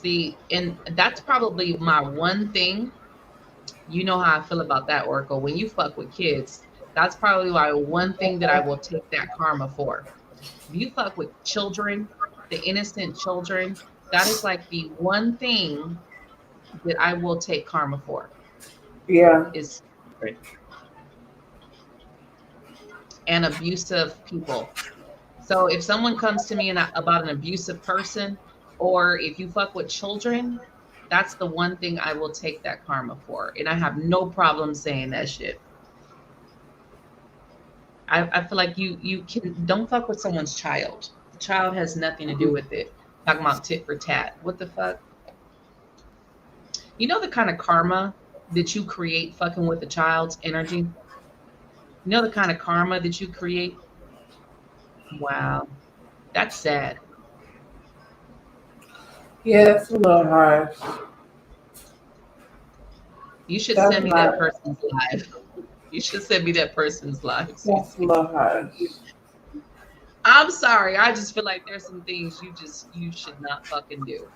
See, and that's probably my one thing. You know how I feel about that, Oracle. When you fuck with kids, that's probably why one thing that I will take that karma for. If you fuck with children, the innocent children, that is like the one thing that I will take karma for Yeah. is and abusive people. So if someone comes to me and about an abusive person, or if you fuck with children, that's the one thing I will take that karma for. And I have no problem saying that shit. I feel like you can don't fuck with someone's child. The child has nothing to do with it. Talking about tit for tat. What the fuck? You know the kind of karma that you create fucking with a child's energy? You know the kind of karma that you create? Wow. That's sad. Yeah, that's a little harsh. You should That's send me that not. person's live. You should send me that person's live, That's a Cece. little harsh. I'm sorry. I just feel like there's some things you should not fucking do.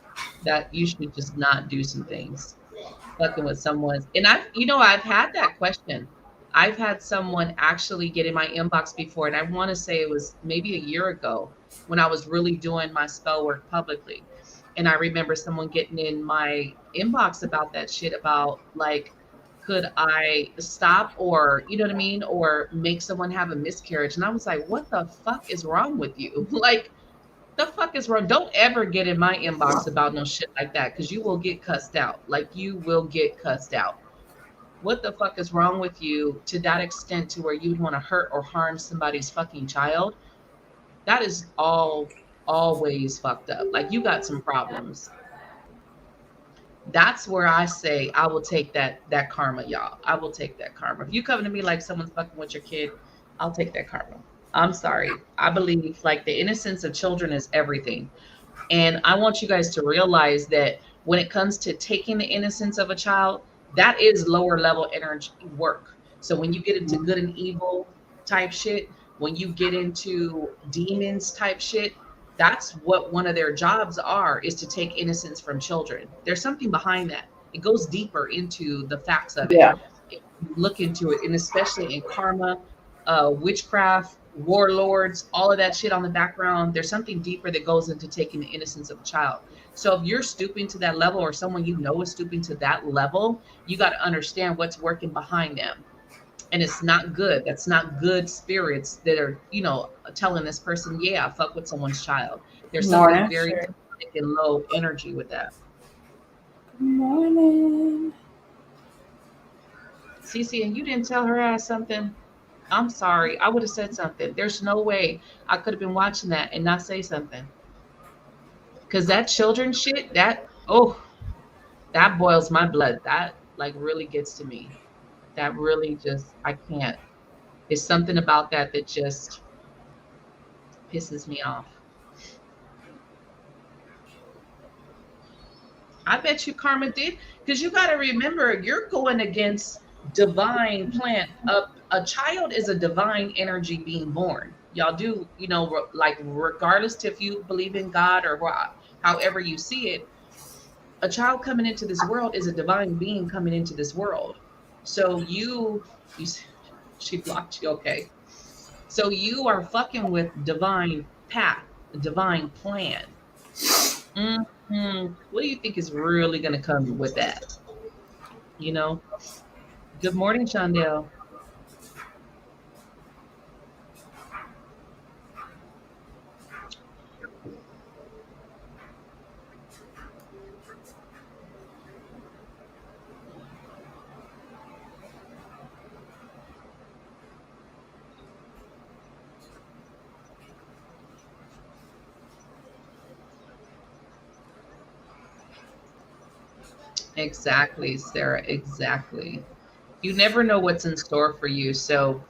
That you should just not do some things. Fucking with someone's and I've had that question. I've had someone actually get in my inbox before, and I want to say it was maybe a year ago when I was really doing my spell work publicly. And I remember someone getting in my inbox about that shit about like, could I stop or you know what I mean? Or make someone have a miscarriage. And I was like, what the fuck is wrong with you? Like the fuck is wrong? Don't ever get in my inbox about no shit like that because you will get cussed out. Like you will get cussed out. What the fuck is wrong with you to that extent to where you'd want to hurt or harm somebody's fucking child? That is all always fucked up. Like you got some problems. That's where I say I will take that karma, y'all. I will take that karma. If you come to me like someone's fucking with your kid, I'll take that karma. I'm sorry. I believe like the innocence of children is everything. And I want you guys to realize that when it comes to taking the innocence of a child, that is lower level energy work. So when you get into good and evil type shit, when you get into demons type shit, that's what one of their jobs are is to take innocence from children. There's something behind that. It goes deeper into the facts of it. Yeah. If you look into it, and especially in karma, witchcraft, warlords, all of that shit on the background. There's something deeper that goes into taking the innocence of a child. So if you're stooping to that level, or someone you know is stooping to that level, you got to understand what's working behind them. And it's not good. That's not good spirits that are, telling this person, yeah, fuck with someone's child. There's something Morning. very Sure. demonic and low energy with that. Good morning. Cece, and you didn't tell her ass something? I'm sorry. I would have said something. There's no way I could have been watching that and not say something. Because that children shit, that boils my blood. That like really gets to me. That really just, I can't. It's something about that that just pisses me off. I bet you Karma did. Because you got to remember, you're going against divine plant. A child is a divine energy being born. Y'all do, like regardless if you believe in God or however you see it, a child coming into this world is a divine being coming into this world. So you, she blocked you. Okay. So you are fucking with divine path, divine plan. What do you think is really going to come with that? You know? Good morning, Shondell. Exactly, Sarah. Exactly. You never know what's in store for you. So,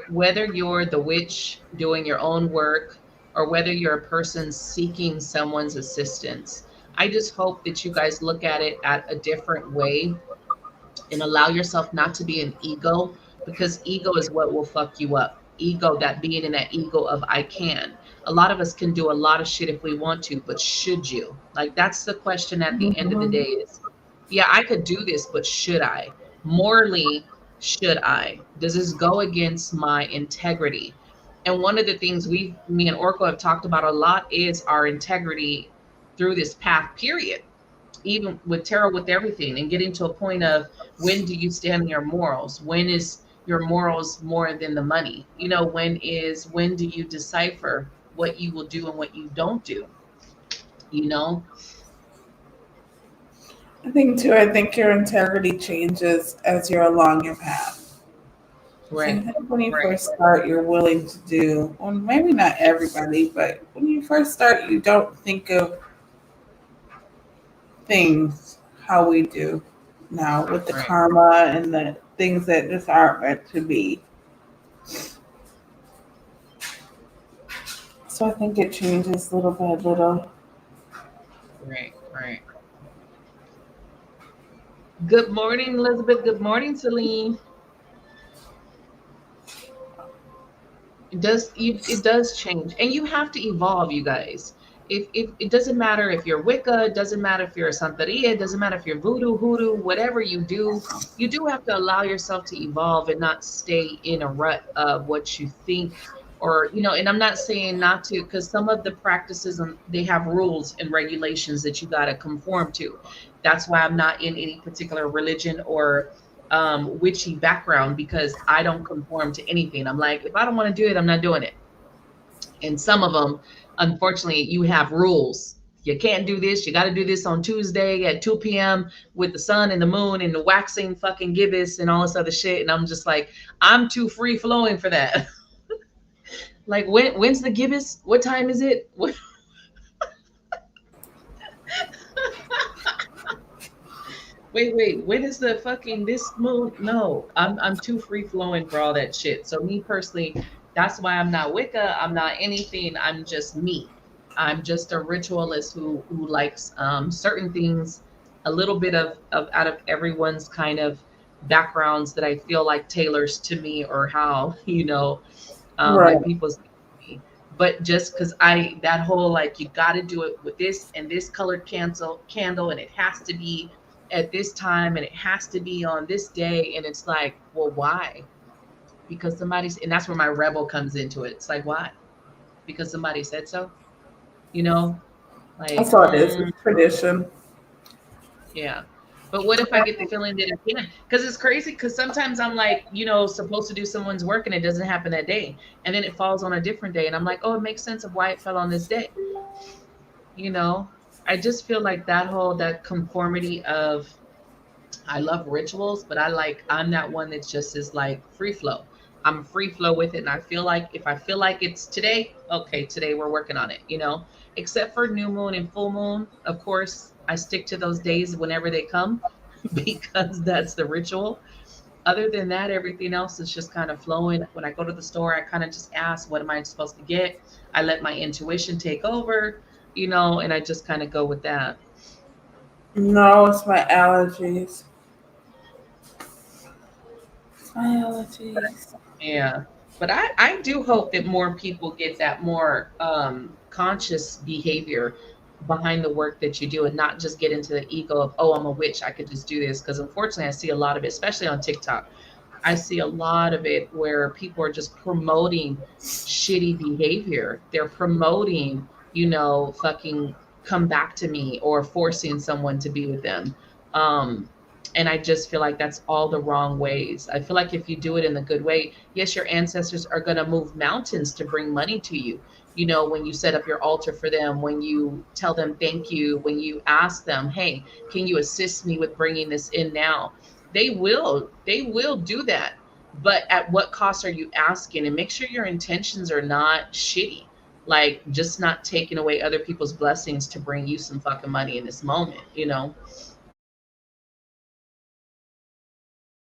whether you're the witch doing your own work or whether you're a person seeking someone's assistance, I just hope that you guys look at it at a different way and allow yourself not to be an ego because ego is what will fuck you up. ego, that being in that ego of I can. A lot of us can do a lot of shit if we want to, but should you? Like that's the question at the end of the day Mhm. is, yeah, I could do this, but should I? Morally, should I? Does this go against my integrity? And one of the things me and Oracle have talked about a lot is our integrity through this path, period. Even with tarot, with everything, and getting to a point of when do you stand on your morals? When is your morals more than the money? When do you decipher what you will do and what you don't do? You know, I think too. I think your integrity changes as you're along your path. So I right, think when you right, first start, you're willing to do. Well, maybe not everybody, but when you first start, you don't think of things how we do now with the right. karma and the things that just aren't meant to be. So I think it changes little by little. Right, right. Good morning, Elizabeth. Good morning, Celine. It does change, and you have to evolve, you guys. If it doesn't matter if you're Wicca, it doesn't matter if you're a Santeria, it doesn't matter if you're voodoo, hoodoo, whatever you do have to allow yourself to evolve and not stay in a rut of what you think, or and I'm not saying not to, because some of the practices, they have rules and regulations that you got to conform to. That's why I'm not in any particular religion or witchy background, because I don't conform to anything. I'm like, if I don't want to do it, I'm not doing it. And some of them, unfortunately, you have rules. You can't do this. You got to do this on Tuesday at 2 p.m. with the sun and the moon and the waxing fucking gibbous and all this other shit. And I'm just like, I'm too free flowing for that. Like, when's the gibbous? What time is it? What? Wait, when is the fucking this moon? No, I'm too free flowing for all that shit. So me personally, that's why I'm not Wicca. I'm not anything. I'm just me. I'm just a ritualist who likes certain things, a little bit of out of everyone's kind of backgrounds that I feel like tailors to me, or how my Right. people see me. But just because that whole like you got to do it with this and this colored candle, and it has to be at this time, and it has to be on this day, and it's like, well, why? Because somebody's, and that's where my rebel comes into it. It's like, why? Because somebody said so. You know, That's like, all it is. It's tradition. yeah. But what if I get the feeling that it can't? Because it's crazy. Because sometimes I'm like, supposed to do someone's work and it doesn't happen that day, and then it falls on a different day, and I'm like, oh, it makes sense of why it fell on this day. You know, I just feel like that conformity of, I love rituals, but I'm that one that's just is like free flow. I'm free flow with it. And I feel like if I feel like it's today, okay, today we're working on it. Except for new moon and full moon. Of course, I stick to those days whenever they come because that's the ritual. Other than that, everything else is just kind of flowing. When I go to the store, I kind of just ask, what am I supposed to get? I let my intuition take over, and I just kind of go with that. No, it's my allergies. It's my allergies. Yeah. But I do hope that more people get that more conscious behavior behind the work that you do, and not just get into the ego of, oh, I'm a witch, I could just do this. Because unfortunately, I see a lot of it, especially on TikTok. I see a lot of it where people are just promoting shitty behavior. They're promoting, fucking come back to me, or forcing someone to be with them. Um, and I just feel like that's all the wrong ways. I feel like if you do it in the good way, yes, your ancestors are going to move mountains to bring money to you. When you set up your altar for them, when you tell them thank you, when you ask them, hey, can you assist me with bringing this in now? They will do that. But at what cost are you asking? And make sure your intentions are not shitty, like just not taking away other people's blessings to bring you some fucking money in this moment.